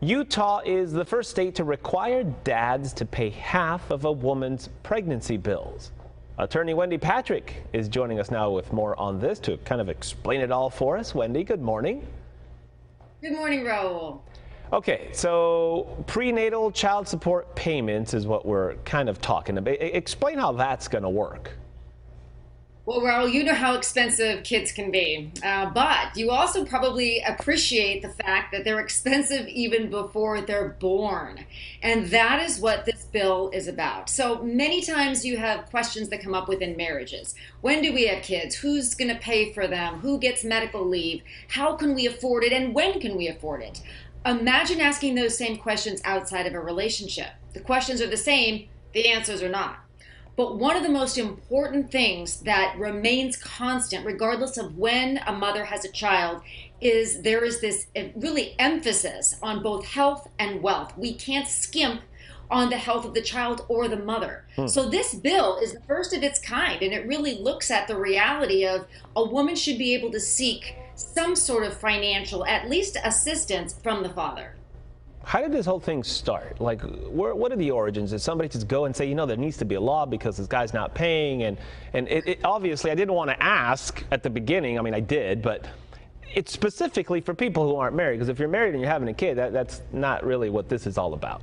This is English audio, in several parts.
Utah is the first state to require dads to pay half of a woman's pregnancy bills. Attorney Wendy Patrick is joining us now with more on this to kind of explain it all for us. Wendy, good morning. Good morning, Raul. Okay, so prenatal child support payments is what we're kind of talking about. Explain how that's going to work. Well, Raul, you know how expensive kids can be, but you also probably appreciate the fact that they're expensive even before they're born. And that is what this bill is about. So many times you have questions that come up within marriages. When do we have kids? Who's going to pay for them? Who gets medical leave? How can we afford it? And when can we afford it? Imagine asking those same questions outside of a relationship. The questions are the same, the answers are not. But one of the most important things that remains constant, regardless of when a mother has a child, is there is this really emphasis on both health and wealth. We can't skimp on the health of the child or the mother. So this bill is the first of its kind, and it really looks at the reality of a woman should be able to seek some sort of financial, at least assistance from the father. How did this whole thing start? Like, what are the origins? Did somebody just go and say, you know, there needs to be a law because this guy's not paying? And obviously, I didn't want to ask at the beginning. I mean, I did, but it's specifically for people who aren't married. Because if you're married and you're having a kid, that's not really what this is all about.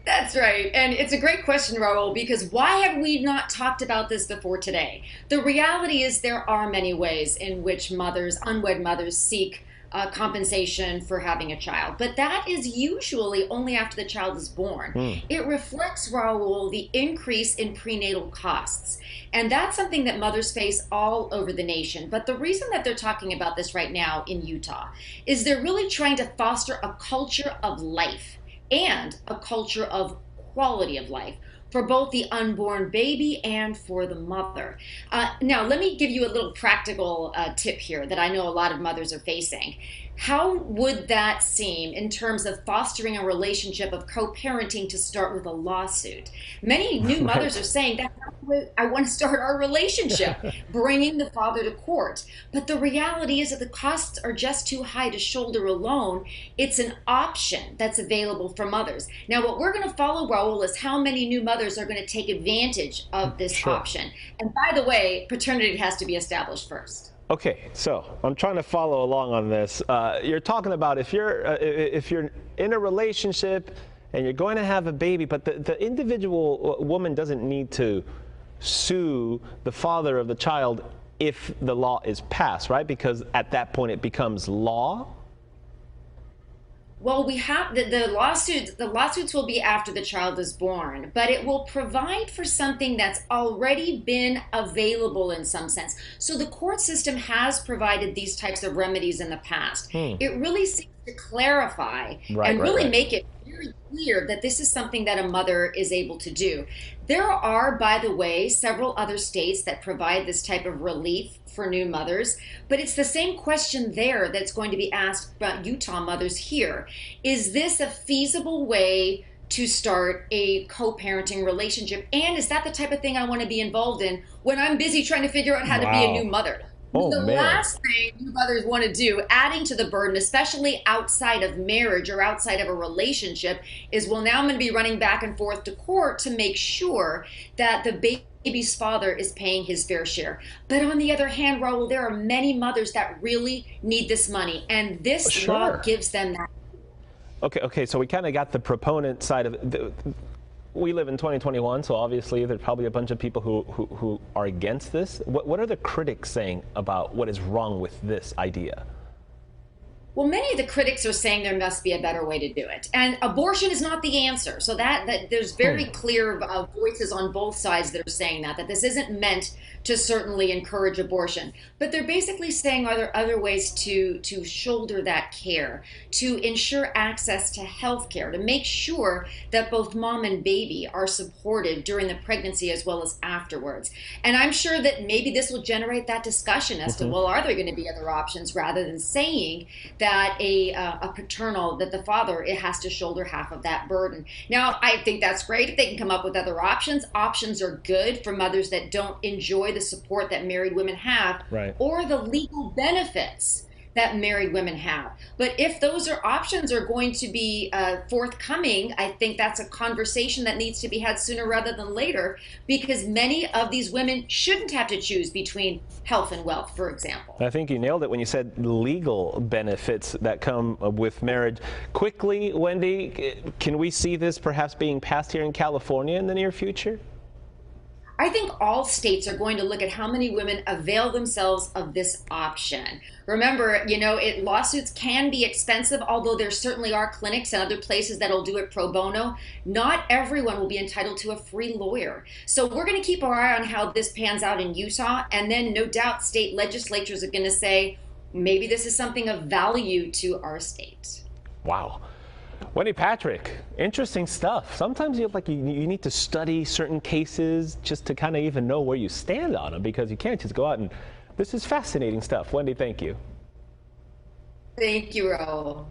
That's right. And it's a great question, Raul, because why have we not talked about this before today? The reality is there are many ways in which mothers, unwed mothers, seek compensation for having a child. But that is usually only after the child is born. It reflects, Raul, the increase in prenatal costs. And that's something that mothers face all over the nation. But the reason that they're talking about this right now in Utah is they're really trying to foster a culture of life and a culture of quality of life for both the unborn baby and for the mother. Now, let me give you a little practical tip here that I know a lot of mothers are facing. How would that seem in terms of fostering a relationship of co-parenting to start with a lawsuit? Many new mothers are saying, that's not the way I want to start our relationship, bringing the father to court. But the reality is that the costs are just too high to shoulder alone. It's an option that's available for mothers. Now, what we're going to follow, Raul, is how many new mothers are going to take advantage of this option. And by the way, paternity has to be established first. Okay, so I'm trying to follow along on this. You're talking about if you're in a relationship and you're going to have a baby, but the individual woman doesn't need to sue the father of the child if the law is passed, right? Because at that point it becomes law. Well, we have the lawsuits. The lawsuits will be after the child is born, but it will provide for something that's already been available in some sense. So the court system has provided these types of remedies in the past. It really seems to clarify and really make it very clear that this is something that a mother is able to do. There are, by the way, several other states that provide this type of relief for new mothers, but it's the same question there that's going to be asked about Utah mothers here. Is this a feasible way to start a co-parenting relationship? And is that the type of thing I want to be involved in when I'm busy trying to figure out how to be a new mother? Last thing new mothers want to do, adding to the burden, especially outside of marriage or outside of a relationship, is, well, now I'm going to be running back and forth to court to make sure that the baby's father is paying his fair share. But on the other hand, Raul, there are many mothers that really need this money, and this law gives them that. Okay, so we kind of got the proponent side of it. We live in 2021, so obviously there's probably a bunch of people who are against this. What are the critics saying about what is wrong with this idea? Well, many of the critics are saying there must be a better way to do it. And abortion is not the answer. So that there's very clear voices on both sides that are saying that this isn't meant to certainly encourage abortion. But they're basically saying, are there other ways to shoulder that care, to ensure access to health care, to make sure that both mom and baby are supported during the pregnancy as well as afterwards. And I'm sure that maybe this will generate that discussion as to, well, are there going to be other options, rather than saying that that the father, it has to shoulder half of that burden. Now, I think that's great if they can come up with other options. Options are good for mothers that don't enjoy the support that married women have, or the legal benefits that married women have. But if those options are going to be forthcoming, I think that's a conversation that needs to be had sooner rather than later, because many of these women shouldn't have to choose between health and wealth, for example. I think you nailed it when you said legal benefits that come with marriage. Quickly, Wendy, can we see this perhaps being passed here in California in the near future? I think all states are going to look at how many women avail themselves of this option. Remember, lawsuits can be expensive, although there certainly are clinics and other places that'll do it pro bono. Not everyone will be entitled to a free lawyer. So we're going to keep our eye on how this pans out in Utah, and then no doubt state legislatures are going to say, maybe this is something of value to our state. Wow. Wendy Patrick, interesting stuff. Sometimes you need to study certain cases just to kind of even know where you stand on them, because you can't just go out and this is fascinating stuff. Wendy, thank you. Thank you, Raul.